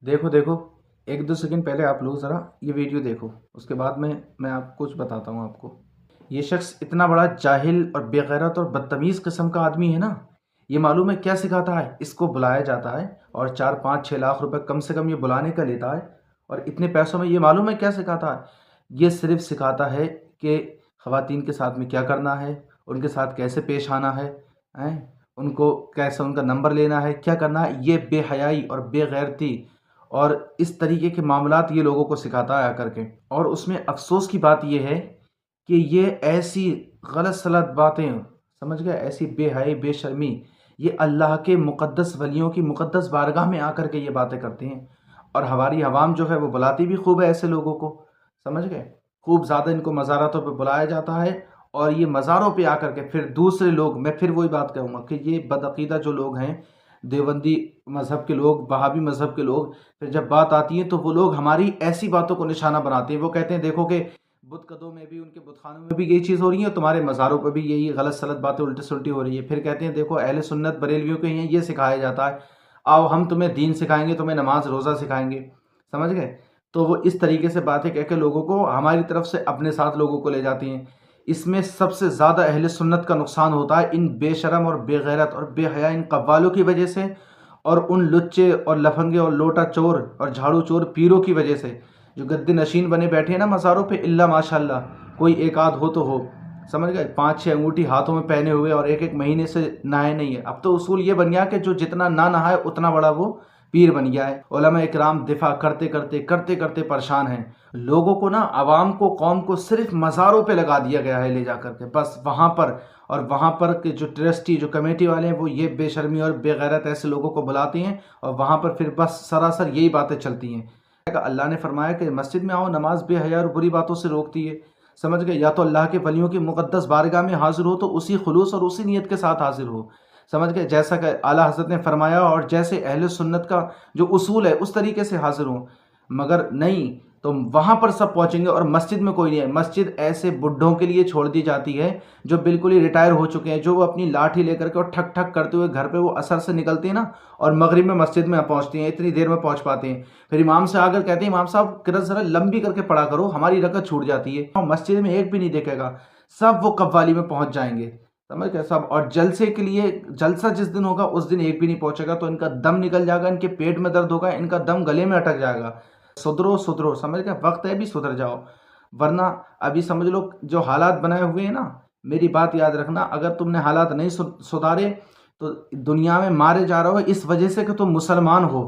देखो देखो, 1-2 सेकंड पहले आप लोग ज़रा ये वीडियो देखो, उसके बाद मैं आप कुछ बताता हूँ आपको। ये शख्स इतना बड़ा जाहिल और बेगैरत और बदतमीज़ किस्म का आदमी है ना, ये मालूम है क्या सिखाता है? इसको बुलाया जाता है और 4-5-6 लाख रुपए कम से कम ये बुलाने का लेता है। और इतने पैसों में ये मालूम है क्या सिखाता है? ये सिर्फ सिखाता है कि ख़वातीन के साथ में क्या करना है, उनके साथ कैसे पेश आना है, उनको कैसे उनका नंबर लेना है, क्या करना है। ये बेहयाई और बेगैरती और इस तरीके के मामलात ये लोगों को सिखाता है आकर के। और उसमें अफ़सोस की बात ये है कि ये ऐसी गलत सलत बातें, समझ गए, ऐसी बेहयाई बेशर्मी, ये अल्लाह के मुक़द्दस वलियों की मुक़द्दस बारगाह में आकर के ये बातें करते हैं। और हमारी आवाम जो है वो बुलाती भी खूब है ऐसे लोगों को, समझ गए। खूब ज़्यादा इनको मज़ारातों पे बुलाया जाता है और ये मज़ारों पे आकर के फिर दूसरे लोग, मैं फिर वही बात कहूँगा कि ये बदअक़ीदा जो लोग हैं, देवबंदी मज़हब के लोग, वहाबी मज़हब के लोग, फिर जब बात आती है तो वो लोग हमारी ऐसी बातों को निशाना बनाते हैं। वो कहते हैं देखो कि बुतकदों में भी, उनके बुतखानों में भी यही चीज़ हो रही है, तुम्हारे मज़ारों पर भी यही गलत सलत बातें उल्टी सुलटी हो रही है। फिर कहते हैं देखो अहले सुन्नत बरेलवियों के यहाँ ये सिखाया जाता है, आओ हम तुम्हें दीन सिखाएंगे, तुम्हें नमाज रोज़ा सिखाएंगे, समझ गए। तो वो इस तरीके से बातें कह के लोगों को हमारी तरफ से अपने साथ लोगों को ले जाती हैं। इसमें सबसे ज़्यादा अहले सुन्नत का नुकसान होता है इन बेशरम और बेगैरत और बेहया इन कव्वालों की वजह से, और उन लुच्चे और लफंगे और लोटा चोर और झाड़ू चोर पीरों की वजह से, जो गद्दे नशीन बने बैठे हैं ना मज़ारों पे, इल्ला माशाल्लाह कोई एक आध हो तो हो, समझ गए। 5-6 अंगूठी हाथों में पहने हुए और एक एक महीने से नहाए नहीं है। अब तो उसूल ये बन गया कि जो जितना ना नहाए उतना बड़ा वो पीर बन गया है। उलमा इकराम दिफा करते करते परेशान हैं। लोगों को ना, आवाम को, कौम को सिर्फ मज़ारों पे लगा दिया गया है ले जा कर के, बस वहाँ पर। और वहाँ पर के जो ट्रस्टी, जो कमेटी वाले हैं, वो ये बेशर्मी और बेगैरत ऐसे लोगों को बुलाते हैं और वहाँ पर फिर बस सरासर यही बातें चलती हैं। अल्लाह ने फरमाया कि मस्जिद में आओ, नमाज बेहया और बुरी बातों से रोकती है, समझ गए। या तो अल्लाह के वलियों की मुक़द्दस बारगाह में हाजिर हो तो उसी खुलूस और उसी नीयत के साथ हाजिर हो, समझ गए, जैसा कि आला हज़रत ने फरमाया और जैसे अहले सुन्नत का जो उसूल है उस तरीके से हाजिर हो। मगर नहीं तो वहाँ पर सब पहुँचेंगे और मस्जिद में कोई नहीं है। मस्जिद ऐसे बुढ़ों के लिए छोड़ दी जाती है जो बिल्कुल ही रिटायर हो चुके हैं, जो वो अपनी लाठी लेकर के और ठक ठक करते हुए घर पे वो असर से निकलते हैं ना, और मगरिब में मस्जिद में पहुँचते हैं, इतनी देर में पहुँच पाते हैं। फिर इमाम से आकर कहते हैं इमाम साहब किरत ज़रा लंबी करके पढ़ा करो, हमारी रकत छूट जाती है। और मस्जिद में एक भी नहीं देखेगा, सब वो कव्वाली में पहुँच जाएंगे, समझ गए सब। और जलसे के लिए, जलसा जिस दिन होगा उस दिन एक भी नहीं पहुँचेगा, तो इनका दम निकल जाएगा, इनके पेट में दर्द होगा, इनका दम गले में अटक जाएगा। सुधरो सुधरो, समझ गए, वक्त है भी सुधर जाओ, वरना अभी समझ लो जो हालात बनाए हुए हैं ना, मेरी बात याद रखना, अगर तुमने हालात नहीं सुधारे तो दुनिया में मारे जा रहे हो इस वजह से कि तुम मुसलमान हो।